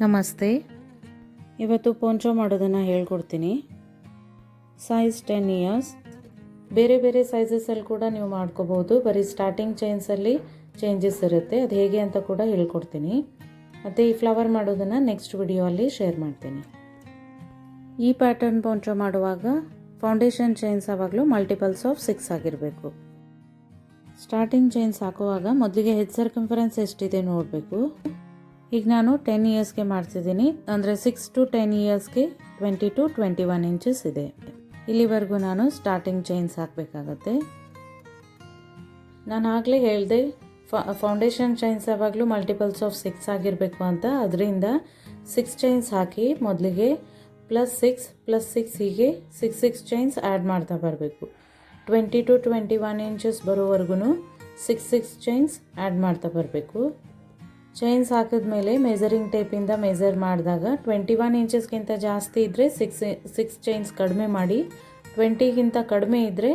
ನಮಸ್ತೆ. ಇವತ್ತು ಪೋಂಚೋ ಮಾಡೋದನ್ನು ಹೇಳ್ಕೊಡ್ತೀನಿ. Size 10 years. ಬೇರೆ ಬೇರೆ ಸೈಜಸಲ್ಲಿ ಕೂಡ ನೀವು ಮಾಡ್ಕೋಬೋದು. ಬರೀ ಸ್ಟಾರ್ಟಿಂಗ್ ಚೈನ್ಸಲ್ಲಿ ಚೇಂಜಸ್ ಇರುತ್ತೆ, ಅದು ಹೇಗೆ ಅಂತ ಕೂಡ ಹೇಳ್ಕೊಡ್ತೀನಿ. ಮತ್ತು ಈ ಫ್ಲವರ್ ಮಾಡೋದನ್ನು ನೆಕ್ಸ್ಟ್ ವಿಡಿಯೋ ಅಲ್ಲಿ ಶೇರ್ ಮಾಡ್ತೀನಿ. ಈ ಪ್ಯಾಟರ್ನ್ ಪೋಂಚೋ ಮಾಡುವಾಗ ಫೌಂಡೇಶನ್ ಚೈನ್ಸ್ ಆವಾಗಲೂ ಮಲ್ಟಿಪಲ್ಸ್ ಆಫ್ 6 ಆಗಿರಬೇಕು. ಸ್ಟಾರ್ಟಿಂಗ್ ಚೈನ್ಸ್ ಹಾಕುವಾಗ ಮೊದಲಿಗೆ ಹೆಡ್ ಸರ್ಕಂಫರೆನ್ಸ್ ಎಷ್ಟಿದೆ ನೋಡಬೇಕು. ಈಗ ನಾನು 10 ಇಯರ್ಸ್ಗೆ ಮಾಡ್ತಿದ್ದೀನಿ, ಅಂದರೆ 6 to 10 ಇಯರ್ಸ್ಗೆ 20 to 21 ಇಂಚಸ್ ಇದೆ. ಇಲ್ಲಿವರೆಗೂ ನಾನು ಸ್ಟಾರ್ಟಿಂಗ್ ಚೈನ್ಸ್ ಹಾಕಬೇಕಾಗತ್ತೆ. ನಾನು ಆಗಲೇ ಹೇಳಿದೆ ಫೌಂಡೇಶನ್ ಚೈನ್ಸ್ ಯಾವಾಗಲೂ ಮಲ್ಟಿಪಲ್ಸ್ ಆಫ್ 6 ಆಗಿರಬೇಕು ಅಂತ. ಅದರಿಂದ 6 ಚೈನ್ಸ್ ಹಾಕಿ ಮೊದಲಿಗೆ +6 ಹೀಗೆ 6 ಚೈನ್ಸ್ ಆ್ಯಡ್ ಮಾಡ್ತಾ ಬರಬೇಕು. 20 to 21 ಇಂಚಸ್ ಬರೋವರೆಗೂ 6 ಚೈನ್ಸ್ ಆ್ಯಡ್ ಮಾಡ್ತಾ ಬರಬೇಕು. ಚೈನ್ಸ್ ಹಾಕಿದ್ಮೇಲೆ ಮೆಜರಿಂಗ್ ಟೇಪಿಂದ ಮೆಜರ್ ಮಾಡಿದಾಗ 21 ಇಂಚಸ್ಗಿಂತ ಜಾಸ್ತಿ ಇದ್ದರೆ 6 ಚೈನ್ಸ್ ಕಡಿಮೆ ಮಾಡಿ, 20ಗಿಂತ ಕಡಿಮೆ ಇದ್ದರೆ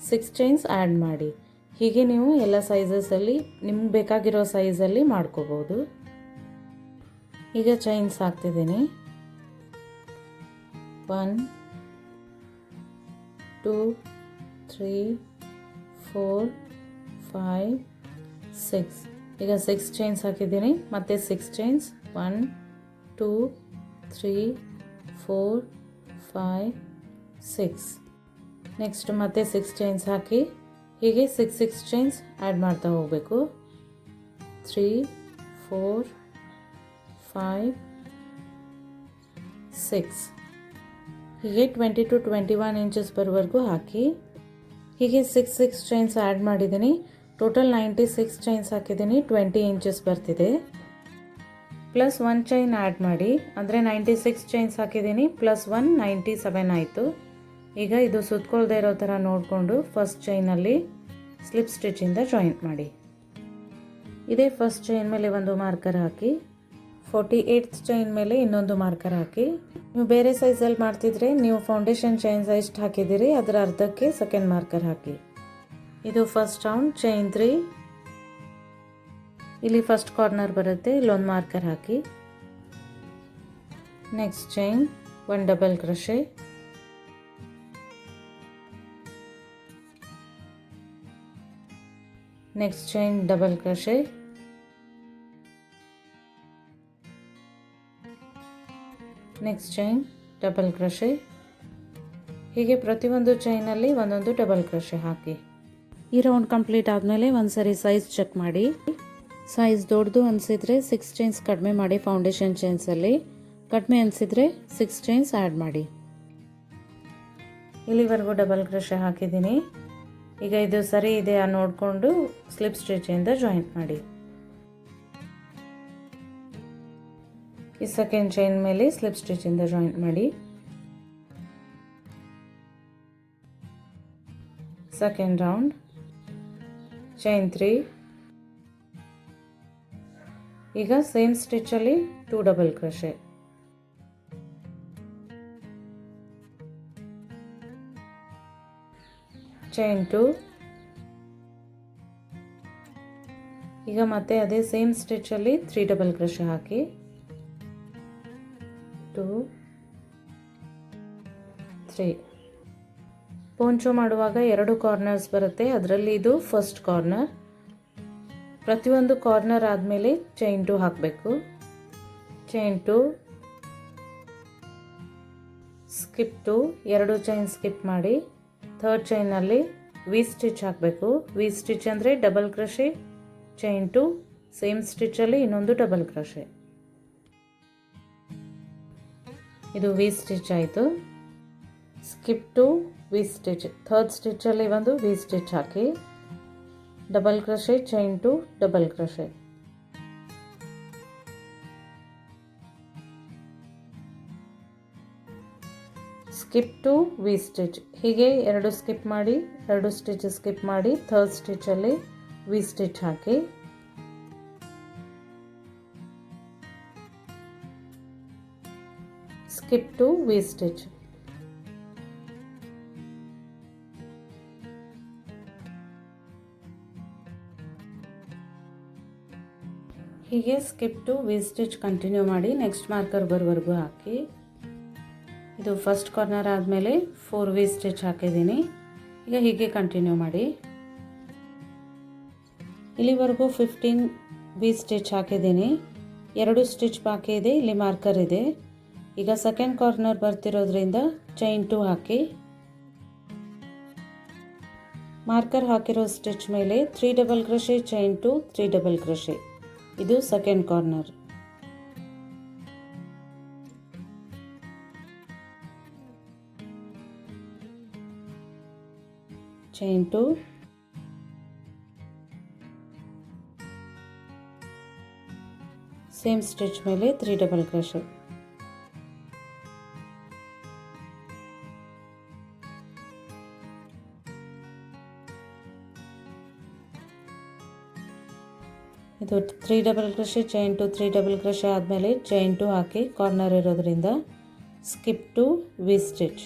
6 ಚೈನ್ಸ್ ಆ್ಯಡ್ ಮಾಡಿ. ಹೀಗೆ ನೀವು ಎಲ್ಲ ಸೈಜಸಲ್ಲಿ ನಿಮ್ಗೆ ಬೇಕಾಗಿರೋ ಸೈಜಲ್ಲಿ ಮಾಡ್ಕೋಬೋದು. ಈಗ ಚೈನ್ಸ್ ಹಾಕ್ತಿದ್ದೀನಿ. 1 2 3 4 5 6. ಈಗ 6 ಚೈನ್ಸ್ ಹಾಕಿದ್ದೀನಿ, ಮತ್ತೆ 6 ಚೈನ್ಸ್ 1 2 3 4 5 6. ನೆಕ್ಸ್ಟ್ ಮತ್ತೆ 6 ಚೈನ್ಸ್ ಹಾಕಿ ಹೀಗೆ 6 ಚೈನ್ಸ್ ಆ್ಯಡ್ ಮಾಡ್ತಾ ಹೋಗಬೇಕು. 3 4 5 6 ಹೀಗೆ 20 to 21 ಇಂಚಸ್ ಬರೋವರೆಗೂ ಹಾಕಿ. ಹೀಗೆ 6 ಚೈನ್ಸ್ ಆ್ಯಡ್ ಮಾಡಿದ್ದೀನಿ. ಟೋಟಲ್ 96 ಚೈನ್ಸ್ ಹಾಕಿದ್ದೀನಿ. 20 ಇಂಚಸ್ ಬರ್ತಿದೆ. ಪ್ಲಸ್ 1 ಚೈನ್ ಆ್ಯಡ್ ಮಾಡಿ, ಅಂದರೆ 96 ಚೈನ್ಸ್ ಹಾಕಿದ್ದೀನಿ, +1 97 ಆಯಿತು. ಈಗ ಇದು ಸುತ್ಕೊಳ್ದೇ ಇರೋ ಥರ ನೋಡಿಕೊಂಡು ಫಸ್ಟ್ ಚೈನಲ್ಲಿ ಸ್ಲಿಪ್ ಸ್ಟಿಚ್ಚಿಂದ ಜಾಯಿಂಟ್ ಮಾಡಿ. ಇದೇ ಫಸ್ಟ್ ಚೈನ್ ಮೇಲೆ ಒಂದು ಮಾರ್ಕರ್ ಹಾಕಿ, 48th ಚೈನ್ ಮೇಲೆ ಇನ್ನೊಂದು ಮಾರ್ಕರ್ ಹಾಕಿ. ನೀವು ಬೇರೆ ಸೈಜಲ್ಲಿ ಮಾಡ್ತಿದ್ರೆ ನೀವು ಫೌಂಡೇಶನ್ ಚೈನ್ಸ್ ಎಷ್ಟು ಹಾಕಿದ್ದೀರಿ ಅದರ ಅರ್ಧಕ್ಕೆ ಸೆಕೆಂಡ್ ಮಾರ್ಕರ್ ಹಾಕಿ. ಇದು ಫಸ್ಟ್ ರೌಂಡ್ ಚೈನ್ 3. ಇಲ್ಲಿ ಫಸ್ಟ್ ಕಾರ್ನರ್ ಬರುತ್ತೆ, ಇಲ್ಲೊಂದು ಮಾರ್ಕರ್ ಹಾಕಿ. Next chain 1 double crochet. Next chain double crochet. Next chain double crochet. ಹೀಗೆ ಪ್ರತಿಯೊಂದು ಚೈನಲ್ಲಿ ಒಂದೊಂದು ಡಬಲ್ ಕ್ರೋಶೆ ಹಾಕಿ. ಈ ರೌಂಡ್ ಕಂಪ್ಲೀಟ್ ಆದಮೇಲೆ ಒಂದು ಸರಿ ಸೈಜ್ ಚೆಕ್ ಮಾಡಿ. ಸೈಜ್ ದೊಡ್ಡದು ಅನಿಸಿದರೆ 6 ಚೈನ್ಸ್ ಕಡಿಮೆ ಮಾಡಿ, ಫೌಂಡೇಶನ್ ಚೈನ್ಸಲ್ಲಿ ಕಡಿಮೆ ಅನಿಸಿದರೆ 6 ಚೈನ್ಸ್ ಆ್ಯಡ್ ಮಾಡಿ. ಇಲ್ಲಿವರೆಗೂ ಡಬಲ್ ಕ್ರೋಶೆ ಹಾಕಿದ್ದೀನಿ. ಈಗ ಇದು ಸರಿ ಇದೆ ನೋಡಿಕೊಂಡು ಸ್ಲಿಪ್ ಸ್ಟಿಚ್ಚಿಂದ ಜಾಯಿಂಟ್ ಮಾಡಿ. ಈ ಸೆಕೆಂಡ್ ಚೈನ್ ಮೇಲೆ ಸ್ಲಿಪ್ ಸ್ಟಿಚ್ಚಿಂದ ಜಾಯಿಂಟ್ ಮಾಡಿ. Second round chain 3. ಈಗ ಸೇಮ್ ಸ್ಟಿಚ್ಚಲ್ಲಿ 2 ಡಬಲ್ ಕ್ರೋಶೆ. ಚೈನ್ 2. ಈಗ ಮತ್ತೆ ಅದೇ ಸೇಮ್ ಸ್ಟಿಚ್ಚಲ್ಲಿ 3 ಡಬಲ್ ಕ್ರೋಶೆ ಹಾಕಿ. 2 3. ಪೋಂಚೋ ಮಾಡುವಾಗ 2 ಕಾರ್ನರ್ಸ್ ಬರುತ್ತೆ, ಅದರಲ್ಲಿ ಇದು ಫಸ್ಟ್ ಕಾರ್ನರ್. ಪ್ರತಿಯೊಂದು ಕಾರ್ನರ್ ಆದಮೇಲೆ ಚೈನ್ 2 ಹಾಕಬೇಕು. ಚೈನ್ 2 ಸ್ಕಿಪ್ 2, 2 ಚೈನ್ ಸ್ಕಿಪ್ ಮಾಡಿ ಥರ್ಡ್ ಚೈನಲ್ಲಿ ವಿ ಸ್ಟಿಚ್ ಹಾಕಬೇಕು. ವಿ ಸ್ಟಿಚ್ ಅಂದರೆ ಡಬಲ್ ಕ್ರೋಶೆ, ಚೈನ್ 2, ಸೇಮ್ ಸ್ಟಿಚ್ಚಲ್ಲಿ ಇನ್ನೊಂದು ಡಬಲ್ ಕ್ರೋಶೆ. ಇದು ವಿ ಸ್ಟಿಚ್ ಆಯಿತು. ಸ್ಕಿಪ್ 2 ವಿ ಸ್ಟಿಚ್, ಥರ್ಡ್ ಸ್ಟಿಚ್ಚಲ್ಲಿ ಒಂದು ವಿ ಸ್ಟಿಚ್ ಹಾಕಿ, double crochet, chain 2, double crochet. Skip 2 V stitch. ಹೀಗೆ 2 ಸ್ಕಿಪ್ ಮಾಡಿ, 2 ಸ್ಟಿಚ್ ಸ್ಕಿಪ್ ಮಾಡಿ ಥರ್ಡ್ ಸ್ಟಿಚ್ಚಲ್ಲಿ ವಿ ಸ್ಟಿಚ್ ಹಾಕಿ. Skip 2 V stitch. ಹೀಗೆ skip two V stitch continue ಮಾಡಿ ನೆಕ್ಸ್ಟ್ ಮಾರ್ಕರ್ ಬರೋವರೆಗೂ ಹಾಕಿ. ಇದು ಫಸ್ಟ್ ಕಾರ್ನರ್ ಆದಮೇಲೆ 4 ವಿ ಸ್ಟಿಚ್ ಹಾಕಿದ್ದೀನಿ. ಈಗ ಹೀಗೆ ಕಂಟಿನ್ಯೂ ಮಾಡಿ. ಇಲ್ಲಿವರೆಗೂ 15 ವಿ ಸ್ಟಿಚ್ ಹಾಕಿದ್ದೀನಿ. 2 ಸ್ಟಿಚ್ ಬಾಕಿ ಇದೆ, ಇಲ್ಲಿ ಮಾರ್ಕರ್ ಇದೆ. ಈಗ ಸೆಕೆಂಡ್ ಕಾರ್ನರ್ ಬರ್ತಿರೋದ್ರಿಂದ ಚೈನ್ 2 ಹಾಕಿ. ಮಾರ್ಕರ್ ಹಾಕಿರೋ ಸ್ಟಿಚ್ ಮೇಲೆ 3 double crochet, chain 2, 3 double crochet. ಇದು second corner. Chain 2, same stitch ಮೇಲೆ 3 ಡಬಲ್ ಕ್ರೋಶೆ. ಇದು 3 double crochet, chain 2, 3 double crochet ಆದಮೇಲೆ ಚೈನ್ 2 ಹಾಕಿ ಕಾರ್ನರ್ ಇರೋದ್ರಿಂದ skip two V stitch.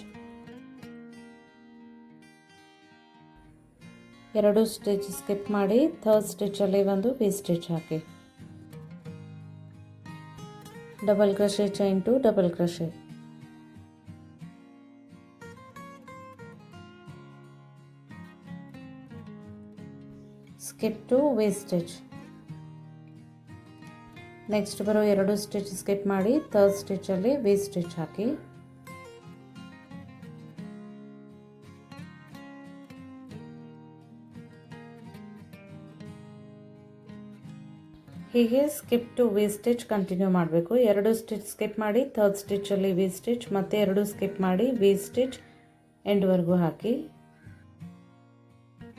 2 stitch skip ಮಾಡಿ ಥರ್ಡ್ ಸ್ಟಿಚ್ಚಲ್ಲಿ ಒಂದು ವಿ ಸ್ಟಿಚ್ ಹಾಕಿ. Double crochet, chain 2, double crochet. Skip two V stitch. Next ಬರೋ 2 ಸ್ಟಿಚ್ ಸ್ಕಿಪ್ ಮಾಡಿ ಥರ್ಡ್ ಸ್ಟಿಚ್ಚಲ್ಲಿ ವಿ ಸ್ಟಿಚ್ ಹಾಕಿ. ಹೀಗೆ skip two V stitch continue ಮಾಡಬೇಕು. 2 ಸ್ಟಿಚ್ ಸ್ಕಿಪ್ ಮಾಡಿ ಥರ್ಡ್ ಸ್ಟಿಚ್ಚಲ್ಲಿ ವಿ ಸ್ಟಿಚ್, ಮತ್ತೆ 2 ಸ್ಕಿಪ್ ಮಾಡಿ ವಿ ಸ್ಟಿಚ್ ಎಂಡ್ವರೆಗೂ ಹಾಕಿ.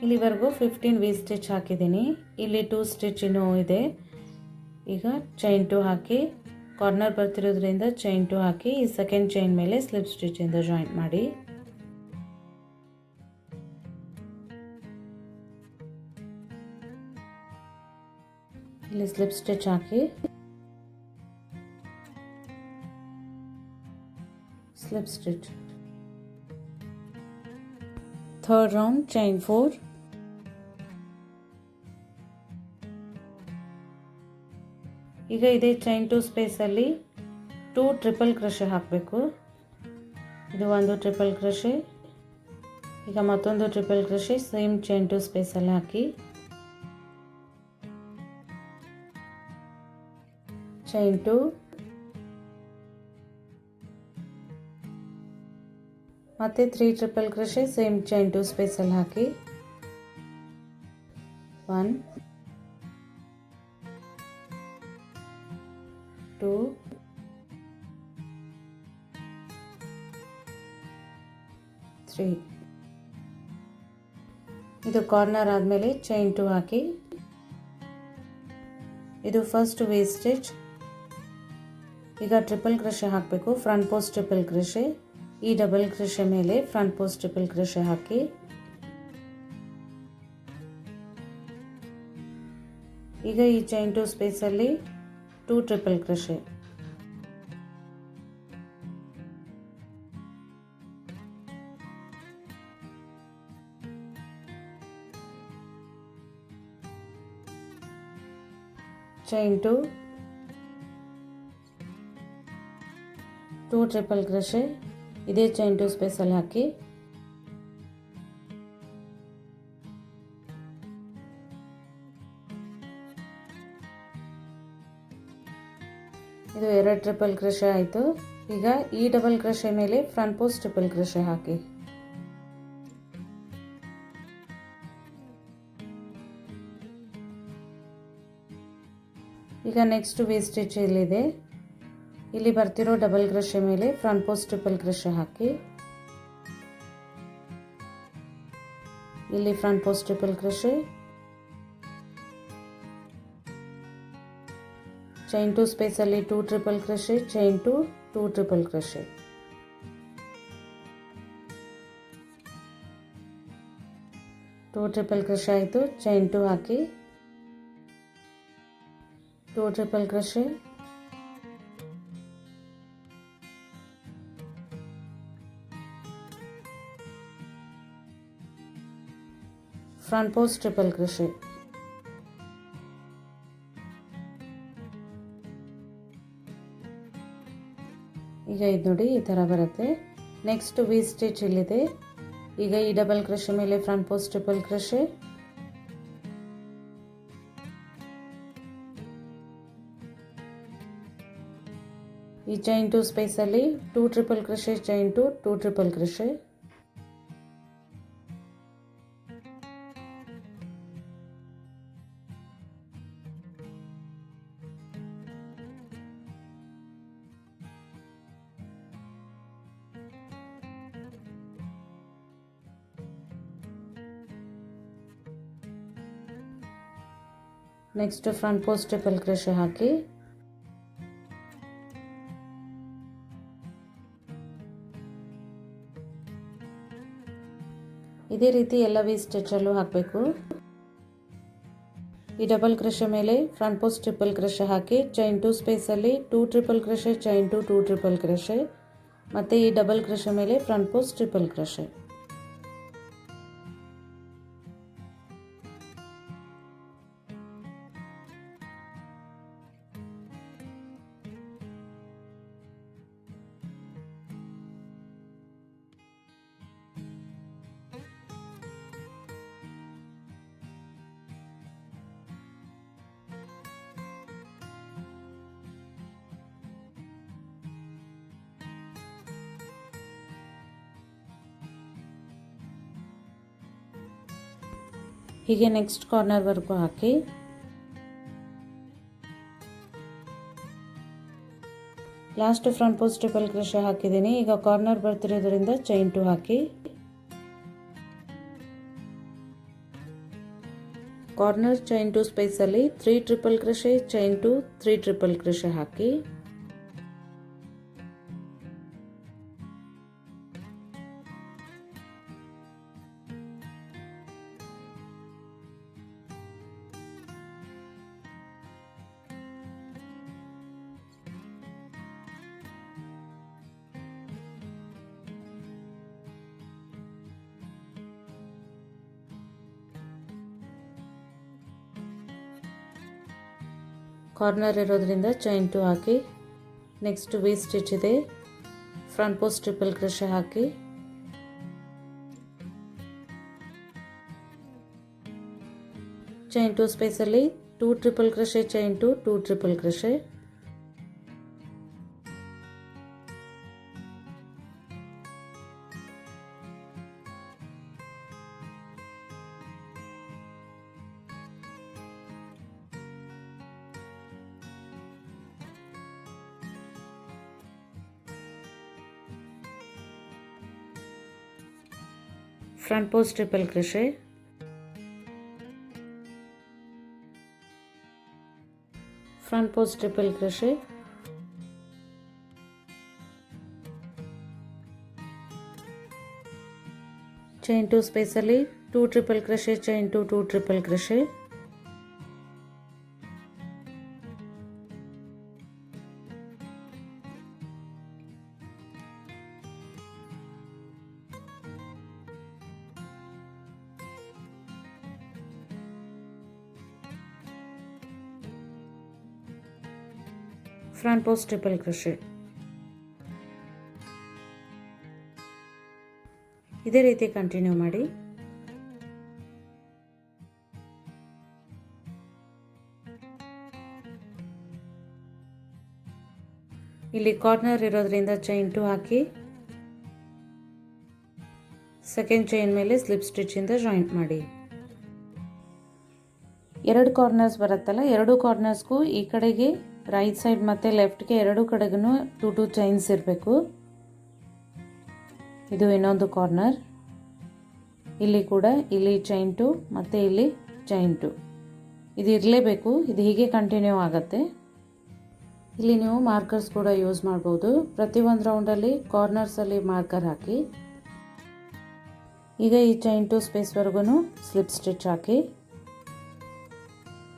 ಇಲ್ಲಿವರೆಗೂ 15 ವಿ ಸ್ಟಿಚ್ ಹಾಕಿದ್ದೀನಿ. ಇಲ್ಲಿ 2 ಸ್ಟಿಚ್ ಇನ್ನೂ ಇದೆ. ಈಗ ಚೈನ್ 2 ಹಾಕಿ ಕಾರ್ನರ್ ಬರ್ತಿರೋದ್ರಿಂದ ಚೈನ್ 2 ಹಾಕಿ ಈ ಸೆಕೆಂಡ್ ಚೈನ್ ಮೇಲೆ ಸ್ಲಿಪ್ ಸ್ಟಿಚ್ಚಿಂದ ಜಾಯಿಂಟ್ ಮಾಡಿ. ಇಲ್ಲಿ ಸ್ಲಿಪ್ ಸ್ಟಿಚ್ ಹಾಕಿ slip stitch. Third round chain 4. ಈಗ ಇದೇ ಚೈನ್ 2 ಸ್ಪೇಸಲ್ಲಿ 2 ಟ್ರಿಪಲ್ ಕ್ರೋಶೆ ಹಾಕಬೇಕು. ಇದು ಒಂದು ಟ್ರಿಪಲ್ ಕ್ರೋಶೆ. ಈಗ ಮತ್ತೊಂದು ಟ್ರಿಪಲ್ ಕ್ರೋಶೆ ಸೇಮ್ ಚೈನ್ 2 ಸ್ಪೇಸಲ್ಲಿ ಹಾಕಿ. ಚೈನ್ 2, ಮತ್ತೆ 3 ಟ್ರಿಪಲ್ ಕ್ರೋಶೆ ಸೇಮ್ ಚೈನ್ 2 ಸ್ಪೇಸಲ್ಲಿ ಹಾಕಿ. 1 2 3. ಇದು ಕಾರ್ನರ್ ಆದಮೇಲೆ ಚೈನ್ 2 ಹಾಕಿ. ಇದು ಫಸ್ಟ್ ವಿ ಸ್ಟಿಚ್. ಈಗ ಟ್ರಿಪಲ್ ಕ್ರೋಶೆ ಹಾಕಬೇಕು. ಫ್ರಂಟ್ ಪೋಸ್ಟ್ ಟ್ರಿಪಲ್ ಕ್ರೋಶೆ, ಈ ಡಬಲ್ ಕ್ರೋಶೆ ಮೇಲೆ ಫ್ರಂಟ್ ಪೋಸ್ಟ್ ಟ್ರಿಪಲ್ ಕ್ರೋಶೆ ಹಾಕಿ. ಈಗ ಈ ಚೈನ್ 2 ಸ್ಪೇಸಲ್ಲಿ 2 triple crochet. Chain 2, 2 triple crochet ಇದೇ ಚೈನ್ 2 ಸ್ಪೇಸಲ್ಲಿ ಹಾಕಿ. ಇದು 2 ಟ್ರಿಪಲ್ ಕ್ರೋಶೆ ಆಯಿತು. ಈಗ ಈ ಡಬಲ್ ಕ್ರೋಶೆ ಮೇಲೆ ಫ್ರಂಟ್ ಪೋಸ್ಟ್ ಟ್ರಿಪಲ್ ಕ್ರೋಶೆ ಹಾಕಿ. ಈಗ ನೆಕ್ಸ್ಟ್ ವಿ ಸ್ಟಿಚ್ ಇಲ್ಲಿದೆ. ಇಲ್ಲಿ ಬರ್ತಿರೋ ಡಬಲ್ ಕ್ರೋಶೆ ಮೇಲೆ ಫ್ರಂಟ್ ಪೋಸ್ಟ್ ಟ್ರಿಪಲ್ ಕ್ರೋಶೆ ಹಾಕಿ. ಇಲ್ಲಿ front post triple crochet, chain 2 ಸ್ಪೇಸಲ್ಲಿ 2 triple crochet, chain 2, 2 triple crochet. Two triple crochet ಆಯಿತು. ಚೈನ್ 2 ಹಾಕಿ 2 triple crochet, front post triple crochet, ಈಗ ಇದು ನೋಡಿ ಈ ಥರ ಬರುತ್ತೆ. ನೆಕ್ಸ್ಟ್ ವಿ ಸ್ಟಿಚ್ ಇಲ್ಲಿದೆ. ಈಗ ಈ ಡಬಲ್ ಕ್ರೋಶೆ ಮೇಲೆ ಫ್ರಂಟ್ ಪೋಸ್ಟ್ ಟ್ರಿಪಲ್ ಕ್ರೋಶೆ, ಈ ಚೈನ್ 2 ಸ್ಪೇಸಲ್ಲಿ 2 triple crochet, chain 2 2 triple crochet, next front post triple crochet ಹಾಕಿ ಇದೇ ರೀತಿ ಎಲ್ಲ ವಿ ಸ್ಟಿಚಲ್ಲೂ ಹಾಕಬೇಕು. ಈ ಡಬಲ್ ಕ್ರೋಶೆ ಮೇಲೆ ಫ್ರಂಟ್ ಪೋಸ್ಟ್ ಟ್ರಿಪಲ್ ಕ್ರೋಶೆ ಹಾಕಿ ಚೈನ್ 2 ಸ್ಪೇಸಲ್ಲಿ 2 triple crochet, chain 2 2 triple crochet, ಮತ್ತು ಈ ಡಬಲ್ ಕ್ರೋಶೆ ಮೇಲೆ ಫ್ರಂಟ್ ಪೋಸ್ಟ್ ಟ್ರಿಪಲ್ ಕ್ರೋಶೆ. ಹೀಗೆ ನೆಕ್ಸ್ಟ್ ಕಾರ್ನರ್ವರೆಗೂ ಹಾಕಿ last front post triple crochet ಹಾಕಿದ್ದೀನಿ. ಈಗ ಕಾರ್ನರ್ ಬರ್ತಿರೋದ್ರಿಂದ ಚೈನ್ 2 ಹಾಕಿ ಕಾರ್ನರ್ ಚೈನ್ 2 ಸ್ಪೇಸಲ್ಲಿ 3 triple crochet, chain 2 3 triple crochet ಹಾಕಿ ಕಾರ್ನರ್ ಇರೋದ್ರಿಂದ ಚೈನ್ 2 ಹಾಕಿ ನೆಕ್ಸ್ಟ್ ವಿ ಸ್ಟಿಚ್ ಇದೆ. ಫ್ರಂಟ್ ಪೋಸ್ಟ್ ಟ್ರಿಪಲ್ ಕ್ರೋಶೆ ಹಾಕಿ ಚೈನ್ 2 ಸ್ಪೇಸಲ್ಲಿ 2 triple crochet, chain 2 2 triple crochet, front post triple crochet, front post triple crochet, chain 2 ಸ್ಪೇಸಲ್ಲಿ 2 triple crochet, chain 2 2 triple crochet, front post triple crochet. ಇದೇ ರೀತಿ continue ಮಾಡಿ. ಇಲ್ಲಿ corner ಇರೋದ್ರಿಂದ chain 2 ಹಾಕಿ second chain ಮೇಲೆ slip ಸ್ಟಿಚ್ಚಿಂದ ಜಾಯಿಂಟ್ ಮಾಡಿ. ಎರಡು ಕಾರ್ನರ್ಸ್ ಬರುತ್ತಲ್ಲ, ಎರಡು ಕಾರ್ನರ್ಸ್ಗೂ ಈ ಕಡೆಗೆ ರೈಟ್ ಸೈಡ್ ಮತ್ತು ಲೆಫ್ಟ್ಗೆ ಎರಡು ಕಡೆಗೂ 2 2 ಚೈನ್ಸ್ ಇರಬೇಕು. ಇದು ಇನ್ನೊಂದು ಕಾರ್ನರ್. ಇಲ್ಲಿ ಕೂಡ ಇಲ್ಲಿ ಚೈನ್ 2 ಮತ್ತು ಇಲ್ಲಿ ಚೈನ್ 2 ಇದು ಇರಲೇಬೇಕು. ಇದು ಹೀಗೆ ಕಂಟಿನ್ಯೂ ಆಗುತ್ತೆ. ಇಲ್ಲಿ ನೀವು ಮಾರ್ಕರ್ಸ್ ಕೂಡ ಯೂಸ್ ಮಾಡ್ಬೋದು. ಪ್ರತಿಯೊಂದು ರೌಂಡಲ್ಲಿ ಕಾರ್ನರ್ಸಲ್ಲಿ ಮಾರ್ಕರ್ ಹಾಕಿ. ಈಗ ಈ ಚೈನ್ 2 ಸ್ಪೇಸ್ವರೆಗೂ ಸ್ಲಿಪ್ ಸ್ಟಿಚ್ ಹಾಕಿ.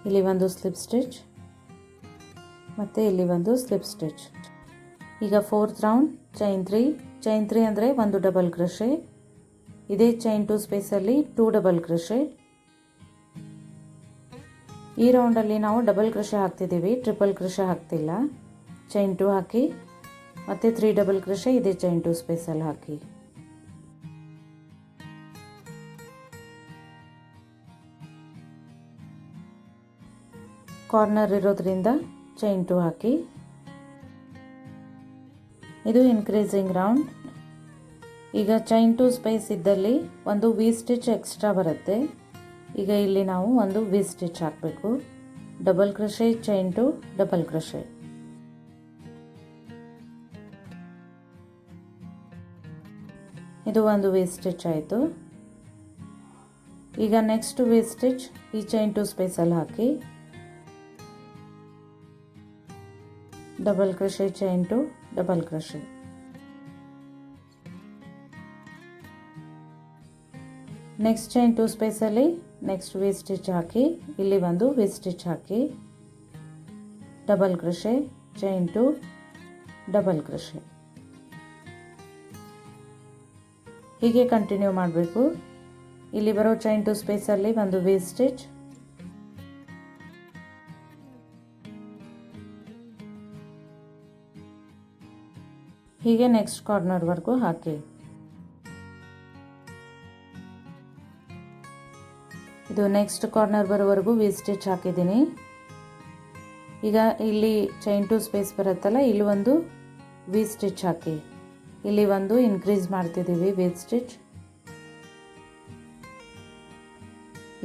ಇಲ್ಲಿ ಒಂದು ಸ್ಲಿಪ್ ಸ್ಟಿಚ್ ಮತ್ತು ಇಲ್ಲಿ ಒಂದು ಸ್ಲಿಪ್ ಸ್ಟಿಚ್. ಈಗ 4th ರೌಂಡ್ ಚೈನ್ 3 ಅಂದರೆ ಒಂದು ಡಬಲ್ ಕ್ರೋಶೆ. ಇದೇ ಚೈನ್ 2 ಸ್ಪೇಸಲ್ಲಿ 2 ಡಬಲ್ ಕ್ರೋಶೆ. ಈ ರೌಂಡಲ್ಲಿ ನಾವು ಡಬಲ್ ಕ್ರೋಶೆ ಹಾಕ್ತಿದ್ದೀವಿ, ಟ್ರಿಪಲ್ ಕ್ರೋಶೆ ಹಾಕ್ತಿಲ್ಲ. ಚೈನ್ 2 ಹಾಕಿ ಮತ್ತು 3 ಡಬಲ್ ಕ್ರೋಶೆ ಇದೇ ಚೈನ್ 2 ಸ್ಪೇಸಲ್ಲಿ ಹಾಕಿ. ಕಾರ್ನರ್ ಇರೋದ್ರಿಂದ ಚೈನ್ 2 ಹಾಕಿ. ಇದು ಇನ್ಕ್ರೀಸಿಂಗ್ ರೌಂಡ್. ಈಗ ಚೈನ್ 2 ಸ್ಪೇಸ್ ಇದ್ದಲ್ಲಿ ಒಂದು ವಿ ಸ್ಟಿಚ್ ಎಕ್ಸ್ಟ್ರಾ ಬರುತ್ತೆ. ಈಗ ಇಲ್ಲಿ ನಾವು ಒಂದು ವಿ ಸ್ಟಿಚ್ ಹಾಕಬೇಕು. Double crochet, chain 2, double crochet. ಇದು ಒಂದು ವಿ ಸ್ಟಿಚ್ ಆಯಿತು. ಈಗ ನೆಕ್ಸ್ಟ್ ವಿ ಸ್ಟಿಚ್ ಈ ಚೈನ್ 2 ಸ್ಪೇಸಲ್ಲಿ ಹಾಕಿ. Double crochet, chain 2, double crochet. Next chain 2 ಸ್ಪೇಸಲ್ಲಿ ನೆಕ್ಸ್ಟ್ ವಿ ಸ್ಟಿಚ್ ಹಾಕಿ. ಇಲ್ಲಿ ಒಂದು ವಿ ಸ್ಟಿಚ್ ಹಾಕಿ. Double crochet, chain 2, double crochet. ಹೀಗೆ ಕಂಟಿನ್ಯೂ ಮಾಡಬೇಕು. ಇಲ್ಲಿ ಬರೋ ಚೈನ್ 2 ಸ್ಪೇಸಲ್ಲಿ ಒಂದು ವಿ ಸ್ಟಿಚ್. ಹೀಗೆ ನೆಕ್ಸ್ಟ್ ಕಾರ್ನರ್ವರೆಗೂ ಹಾಕಿ. ಇದು ನೆಕ್ಸ್ಟ್ ಕಾರ್ನರ್ ಬರೋವರೆಗೂ ವಿ ಸ್ಟಿಚ್ ಹಾಕಿದ್ದೀನಿ. ಈಗ ಇಲ್ಲಿ ಚೈನ್ 2 ಸ್ಪೇಸ್ ಬರುತ್ತಲ್ಲ, ಇಲ್ಲಿ ಒಂದು ವಿ ಸ್ಟಿಚ್ ಹಾಕಿ. ಇಲ್ಲಿ ಒಂದು ಇನ್ಕ್ರೀಸ್ ಮಾಡ್ತಿದ್ದೀವಿ ವಿ ಸ್ಟಿಚ್.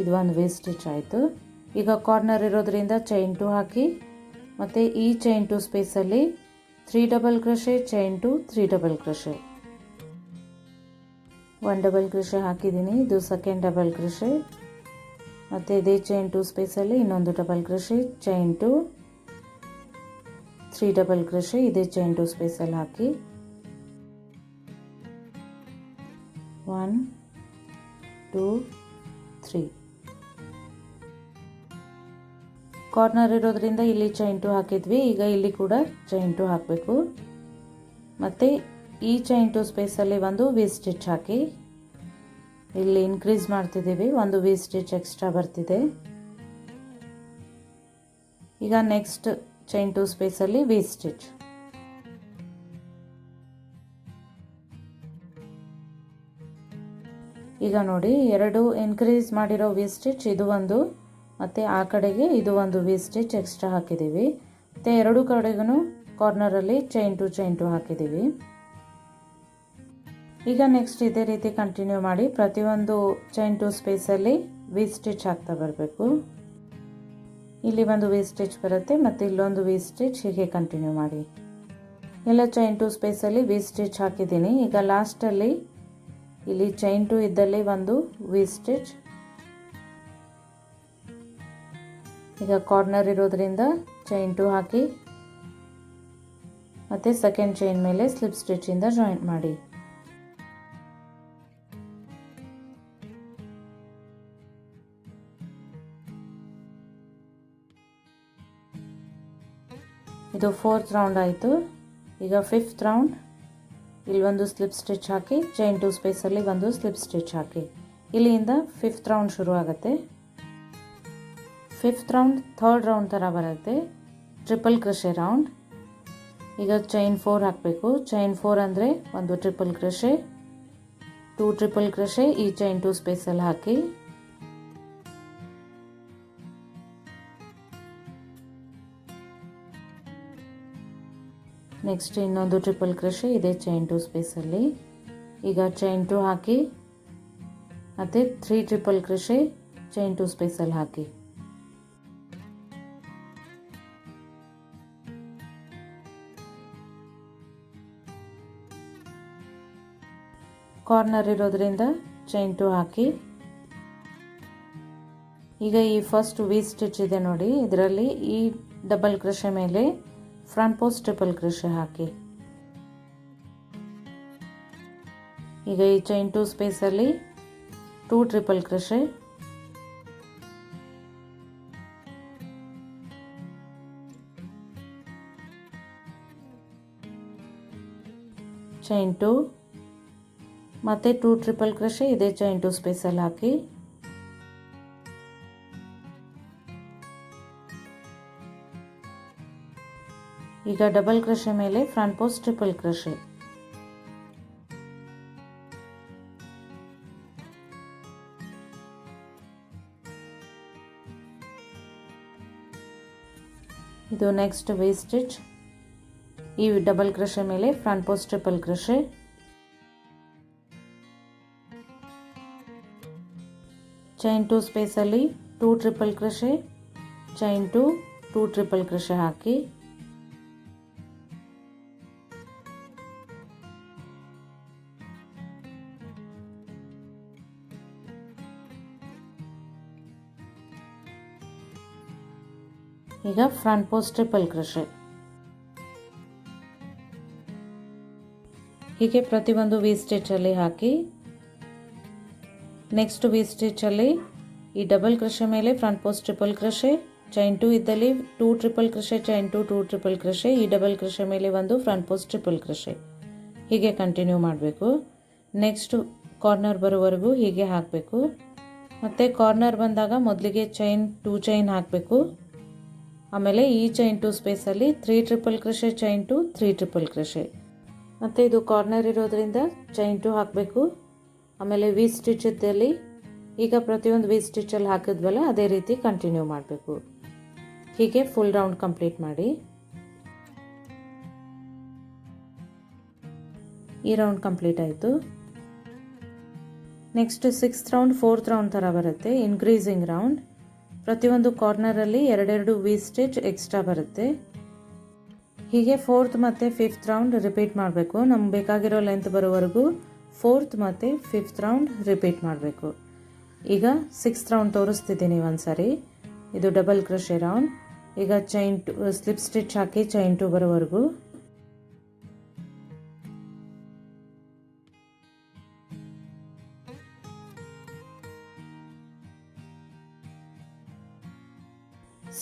ಇದು ಒಂದು ವಿ ಸ್ಟಿಚ್ ಆಯಿತು. ಈಗ ಕಾರ್ನರ್ ಇರೋದ್ರಿಂದ ಚೈನ್ 2 ಹಾಕಿ. ಮತ್ತು ಈ ಚೈನ್ 2 ಸ್ಪೇಸಲ್ಲಿ 3 double crochet, chain 2, 3 double crochet. 1 double crochet ಹಾಕಿದ್ದೀನಿ. ಇದು ಸೆಕೆಂಡ್ ಡಬಲ್ ಕ್ರೋಶೆ. ಮತ್ತು ಇದೇ ಚೈನ್ 2 ಸ್ಪೇಸಲ್ಲಿ ಇನ್ನೊಂದು double crochet, chain 2, 3 double crochet ಇದೇ ಚೈನ್ 2 ಸ್ಪೇಸಲ್ಲಿ ಹಾಕಿ. 1 2 3. ಕಾರ್ನರ್ ಇರೋದ್ರಿಂದ ಇಲ್ಲಿ ಚೈನ್ 2 ಹಾಕಿದ್ವಿ. ಈಗ ಇಲ್ಲಿ ಕೂಡ ಚೈನ್ 2 ಹಾಕಬೇಕು. ಮತ್ತು ಈ ಚೈನ್ 2 ಸ್ಪೇಸಲ್ಲಿ ಒಂದು ವಿ ಸ್ಟಿಚ್ ಹಾಕಿ. ಇಲ್ಲಿ ಇನ್ಕ್ರೀಸ್ ಮಾಡ್ತಿದ್ದೀವಿ, ಒಂದು ವಿ ಸ್ಟಿಚ್ ಎಕ್ಸ್ಟ್ರಾ ಬರ್ತಿದೆ. ಈಗ ನೆಕ್ಸ್ಟ್ ಚೈನ್ 2 ಸ್ಪೇಸಲ್ಲಿ ವಿ ಸ್ಟಿಚ್. ಈಗ ನೋಡಿ, ಎರಡು ಇನ್ಕ್ರೀಸ್ ಮಾಡಿರೋ ವಿ ಸ್ಟಿಚ್, ಇದು ಒಂದು ಮತ್ತು ಆ ಕಡೆಗೆ ಇದು ಒಂದು ವಿ ಸ್ಟಿಚ್ ಎಕ್ಸ್ಟ್ರಾ ಹಾಕಿದ್ದೀವಿ. ಮತ್ತು ಎರಡು ಕಡೆಗೂ ಕಾರ್ನರಲ್ಲಿ ಚೈನ್ 2 ಹಾಕಿದ್ದೀವಿ. ಈಗ ನೆಕ್ಸ್ಟ್ ಇದೇ ರೀತಿ ಕಂಟಿನ್ಯೂ ಮಾಡಿ ಪ್ರತಿಯೊಂದು ಚೈನ್ 2 ಸ್ಪೇಸಲ್ಲಿ ವಿ ಸ್ಟಿಚ್ ಹಾಕ್ತಾ ಬರಬೇಕು. ಇಲ್ಲಿ ಒಂದು ವಿ ಸ್ಟಿಚ್ ಬರುತ್ತೆ ಮತ್ತು ಇಲ್ಲೊಂದು ವಿ ಸ್ಟಿಚ್, ಹೀಗೆ ಕಂಟಿನ್ಯೂ ಮಾಡಿ. ಎಲ್ಲ ಚೈನ್ 2 ಸ್ಪೇಸಲ್ಲಿ ವಿ ಸ್ಟಿಚ್ ಹಾಕಿದ್ದೀನಿ. ಈಗ ಲಾಸ್ಟಲ್ಲಿ ಇಲ್ಲಿ ಚೈನ್ 2 ಇದ್ದಲ್ಲಿ ಒಂದು ವಿ ಸ್ಟಿಚ್. ಈಗ ಕಾರ್ನರ್ ಇರೋದ್ರಿಂದ ಚೈನ್ 2 ಹಾಕಿ ಮತ್ತು ಸೆಕೆಂಡ್ ಚೈನ್ ಮೇಲೆ ಸ್ಲಿಪ್ ಸ್ಟಿಚ್ಚಿಂದ ಜಾಯಿಂಟ್ ಮಾಡಿ. ಇದು 4th ರೌಂಡ್ ಆಯಿತು. ಈಗ 5th ರೌಂಡ್. ಇಲ್ಲಿ ಒಂದು ಸ್ಲಿಪ್ ಸ್ಟಿಚ್ ಹಾಕಿ, ಚೈನ್ 2 ಸ್ಪೇಸಲ್ಲಿ ಒಂದು ಸ್ಲಿಪ್ ಸ್ಟಿಚ್ ಹಾಕಿ. ಇಲ್ಲಿಂದ 5th ರೌಂಡ್ ಶುರು ಆಗುತ್ತೆ. 5th ರೌಂಡ್ 3rd ರೌಂಡ್ ಥರ ಬರುತ್ತೆ, ಟ್ರಿಪಲ್ ಕ್ರೋಶೆ ರೌಂಡ್. ಈಗ ಚೈನ್ 4 ಹಾಕಬೇಕು. ಚೈನ್ 4 ಅಂದರೆ ಒಂದು ಟ್ರಿಪಲ್ ಕ್ರೋಶೆ, 2 ಟ್ರಿಪಲ್ ಕ್ರೋಶೆ ಈ ಚೈನ್ 2 ಸ್ಪೇಸಲ್ಲಿ ಹಾಕಿ. ನೆಕ್ಸ್ಟ್ ಇನ್ನೊಂದು ಟ್ರಿಪಲ್ ಕ್ರೋಶೆ ಇದೆ ಚೈನ್ 2 ಸ್ಪೇಸಲ್ಲಿ. ಈಗ ಚೈನ್ 2 ಹಾಕಿ ಮತ್ತು 3 ಟ್ರಿಪಲ್ ಕ್ರೋಶೆ ಚೈನ್ 2 ಸ್ಪೇಸಲ್ಲಿ ಹಾಕಿ. ಕಾರ್ನರ್ ಇರೋದ್ರಿಂದ ಚೈನ್ 2 ಹಾಕಿ. ಈಗ ಈ ಫಸ್ಟ್ ವಿ ಸ್ಟಿಚ್ ಇದೆ ನೋಡಿ, ಇದರಲ್ಲಿ ಈ ಡಬಲ್ ಕ್ರೋಶೆ ಮೇಲೆ ಫ್ರಂಟ್ ಪೋಸ್ಟ್ ಟ್ರಿಪಲ್ ಕ್ರೋಶೆ ಹಾಕಿ. ಈಗ ಈ ಚೈನ್ 2 ಸ್ಪೇಸಲ್ಲಿ 2 ಟ್ರಿಪಲ್ ಕ್ರೋಶೆ, ಚೈನ್ 2 ಮತ್ತು 2 ಟ್ರಿಪಲ್ ಕ್ರೋಶೆ ಇದೇ ಚೈನ್ 2 ಸ್ಪೇಸಲ್ಲಿ ಹಾಕಿ. ಈಗ ಡಬಲ್ ಕ್ರೋಶೆ ಮೇಲೆ ಫ್ರಂಟ್ ಪೋಸ್ಟ್ ಟ್ರಿಪಲ್ ಕ್ರೋಶೆ. ಇದು ನೆಕ್ಸ್ಟ್ ವಿ ಸ್ಟಿಚ್. ಈ ಡಬಲ್ ಕ್ರೋಶೆ ಮೇಲೆ front post triple crochet. Chain 2 ಸ್ಪೇಸಲ್ಲಿ 2 triple crochet, chain 2 2 triple crochet ಹಾಕಿ ಈಗ ಫ್ರಂಟ್ ಪೋಸ್ಟ್ ಟ್ರಿಪಲ್ ಕ್ರೋಶೆ. ಹೀಗೆ ಪ್ರತಿಯೊಂದು ವಿ ಸ್ಟಿಚಲ್ಲಿ ಹಾಕಿ ನೆಕ್ಸ್ಟ್ ವಿ ಸ್ಟಿಚಲ್ಲಿ ಈ ಡಬಲ್ ಕ್ರೋಶೆ ಮೇಲೆ front post triple crochet, chain 2 ಇದ್ದಲ್ಲಿ 2 triple crochet, chain 2 2 triple crochet, ಈ ಡಬಲ್ ಕ್ರೋಶೆ ಮೇಲೆ ಒಂದು ಫ್ರಂಟ್ ಪೋಸ್ಟ್ ಟ್ರಿಪಲ್ ಕ್ರೋಶೆ. ಹೀಗೆ ಕಂಟಿನ್ಯೂ ಮಾಡಬೇಕು. ನೆಕ್ಸ್ಟ್ ಕಾರ್ನರ್ ಬರೋವರೆಗೂ ಹೀಗೆ ಹಾಕಬೇಕು. ಮತ್ತು ಕಾರ್ನರ್ ಬಂದಾಗ ಮೊದಲಿಗೆ ಚೈನ್ 2 ಚೈನ್ ಹಾಕಬೇಕು. ಆಮೇಲೆ ಈ ಚೈನ್ 2 ಸ್ಪೇಸಲ್ಲಿ 3 triple crochet, chain 2 3 triple crochet. ಮತ್ತು ಇದು ಕಾರ್ನರ್ ಇರೋದ್ರಿಂದ ಚೈನ್ 2 ಹಾಕಬೇಕು. ಆಮೇಲೆ ವಿ ಸ್ಟಿಚ್ ಇದ್ದಲ್ಲಿ ಈಗ ಪ್ರತಿಯೊಂದು ವಿ ಸ್ಟಿಚಲ್ಲಿ ಹಾಕಿದ್ವಲ್ಲ ಅದೇ ರೀತಿ ಕಂಟಿನ್ಯೂ ಮಾಡಬೇಕು. ಹೀಗೆ ಫುಲ್ ರೌಂಡ್ ಕಂಪ್ಲೀಟ್ ಮಾಡಿ. ಈ ರೌಂಡ್ ಕಂಪ್ಲೀಟ್ ಆಯಿತು. Next 6th round 4th round ಥರ ಬರುತ್ತೆ, ಇನ್ಕ್ರೀಸಿಂಗ್ ರೌಂಡ್. ಪ್ರತಿಯೊಂದು ಕಾರ್ನರಲ್ಲಿ 2 ವಿ ಸ್ಟಿಚ್ ಎಕ್ಸ್ಟ್ರಾ ಬರುತ್ತೆ. ಹೀಗೆ 4th ಮತ್ತು 5th ರೌಂಡ್ ರಿಪೀಟ್ ಮಾಡಬೇಕು. ನಮ್ಗೆ ಬೇಕಾಗಿರೋ ಲೆಂತ್ ಬರೋವರೆಗೂ 4th ಮತ್ತು 5th ರೌಂಡ್ ರಿಪೀಟ್ ಮಾಡಬೇಕು. ಈಗ 6th ರೌಂಡ್ ತೋರಿಸ್ತಿದ್ದೀನಿ ಒಂದ್ಸರಿ. ಇದು ಡಬಲ್ ಕ್ರೋಶೆ ರೌಂಡ್. ಈಗ ಚೈನ್ 2 ಸ್ಲಿಪ್ ಸ್ಟಿಚ್ ಹಾಕಿ ಚೈನ್ 2 ಬರೋವರೆಗೂ.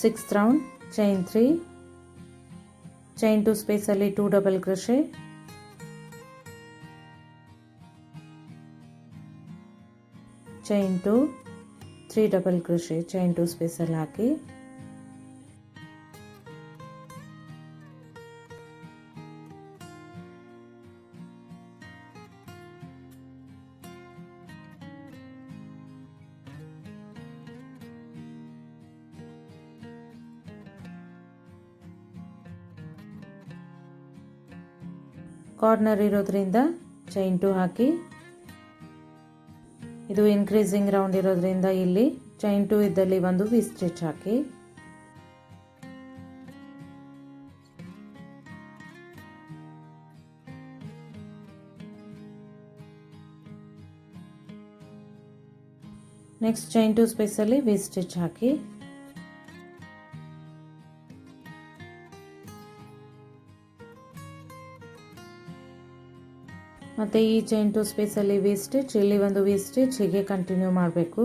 ಸಿಕ್ಸ್ತ್ ರೌಂಡ್ ಚೈನ್ 3, ಚೈನ್ 2 ಸ್ಪೇಸಲ್ಲಿ 2 double crochet, chain 2 3 double crochet, chain 2 ಸ್ಪೇಸಲ್ಲಿ ಹಾಕಿ ಕಾರ್ನರ್ ಇರೋದ್ರಿಂದ ಚೈನ್ 2 ಹಾಕಿ. ಇದು ಇನ್ಕ್ರೀಸಿಂಗ್ ರೌಂಡ್ ಇರೋದ್ರಿಂದ ಇಲ್ಲಿ ಚೈನ್ 2 ಇದ್ದಲ್ಲಿ ಒಂದು ವಿ ಸ್ಟಿಚ್ ಹಾಕಿ. ನೆಕ್ಸ್ಟ್ ಚೈನ್ 2 ಸ್ಪೇಸಲ್ಲಿ ವಿ ಸ್ಟಿಚ್ ಹಾಕಿ. ಮತ್ತು ಈ ಚೈನ್ 2 ಸ್ಪೇಸಲ್ಲಿ ವಿ ಸ್ಟಿಚ್, ಇಲ್ಲಿ ಒಂದು ವಿ ಸ್ಟಿಚ್, ಹೀಗೆ ಕಂಟಿನ್ಯೂ ಮಾಡಬೇಕು.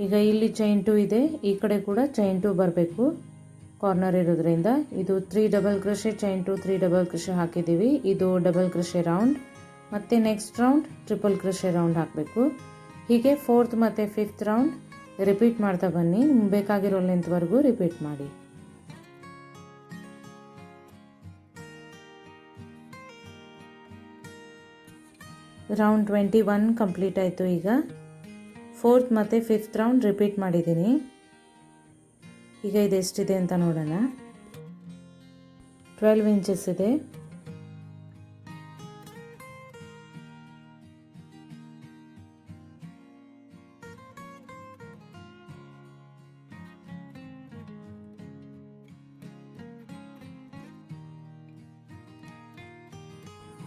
ಈಗ ಇಲ್ಲಿ ಚೈನ್ 2 ಇದೆ, ಈ ಕಡೆ ಕೂಡ ಚೈನ್ 2 ಬರಬೇಕು ಕಾರ್ನರ್ ಇರೋದ್ರಿಂದ. ಇದು 3 double crochet, chain 2 3 double crochet ಹಾಕಿದ್ದೀವಿ. ಇದು ಡಬಲ್ ಕ್ರೋಶೆ ರೌಂಡ್. ಮತ್ತು next round triple crochet round ಹಾಕಬೇಕು. ಹೀಗೆ 4th ಮತ್ತು 5th ರೌಂಡ್ ರಿಪೀಟ್ ಮಾಡ್ತಾ ಬನ್ನಿ. ನಿಮ್ಗೆ ಬೇಕಾಗಿರೋ ಲೆಂತ್ವರೆಗೂ ರಿಪೀಟ್ ಮಾಡಿ. ರೌಂಡ್ 21 ಕಂಪ್ಲೀಟ್ ಆಯಿತು. ಈಗ 4th ಮತ್ತು 5th ರೌಂಡ್ ರಿಪೀಟ್ ಮಾಡಿದ್ದೀನಿ. ಈಗ ಇದು ಎಷ್ಟಿದೆ ಅಂತ ನೋಡೋಣ. 12 ಇಂಚಸ್ ಇದೆ.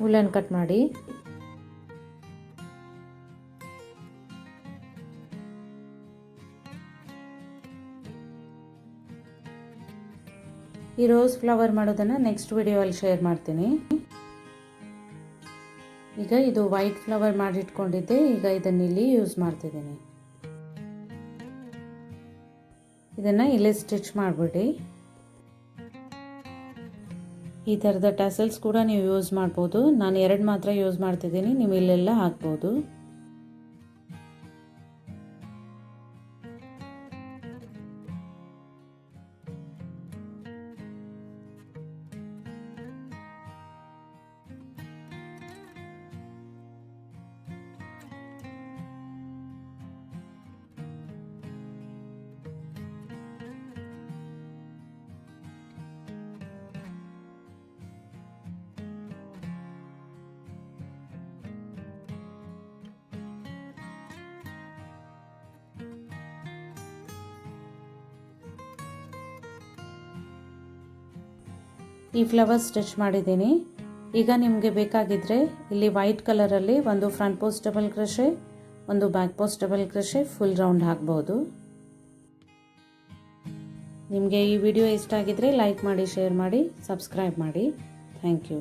ಉಲ್ಲನ್ ಕಟ್ ಮಾಡಿ. ಈ ರೋಸ್ ಫ್ಲವರ್ ಮಾಡೋದನ್ನು ನೆಕ್ಸ್ಟ್ ವಿಡಿಯೋಲ್ಲಿ ಶೇರ್ ಮಾಡ್ತೀನಿ. ಈಗ ಇದು ವೈಟ್ ಫ್ಲವರ್ ಮಾಡಿಟ್ಕೊಂಡಿದ್ದೆ. ಈಗ ಇದನ್ನು ಇಲ್ಲಿ ಯೂಸ್ ಮಾಡ್ತಿದ್ದೀನಿ. ಇದನ್ನು ಇಲ್ಲಿ ಸ್ಟಿಚ್ ಮಾಡಿಬಿಡಿ. ಈ ಥರದ ಟ್ಯಾಸಲ್ಸ್ ಕೂಡ ನೀವು ಯೂಸ್ ಮಾಡ್ಬೋದು. ನಾನು 2 ಮಾತ್ರ ಯೂಸ್ ಮಾಡ್ತಿದ್ದೀನಿ, ನೀವು ಇಲ್ಲೆಲ್ಲ ಹಾಕ್ಬೋದು. ಈ ಫ್ಲವರ್ ಸ್ಟಿಚ್ ಮಾಡಿದ್ದೀನಿ. ಈಗ ನಿಮಗೆ ಬೇಕಾಗಿದ್ದರೆ ಇಲ್ಲಿ ವೈಟ್ ಕಲರಲ್ಲಿ ಒಂದು ಫ್ರಂಟ್ ಪೋಸ್ಟ್ ಡಬಲ್ ಕ್ರೋಶೆ, ಒಂದು back post double crochet, full round ಹಾಕ್ಬೋದು. ನಿಮಗೆ ಈ ವಿಡಿಯೋ ಇಷ್ಟ ಆಗಿದ್ರೆ ಲೈಕ್ ಮಾಡಿ, ಶೇರ್ ಮಾಡಿ, ಸಬ್ಸ್ಕ್ರೈಬ್ ಮಾಡಿ. Thank you.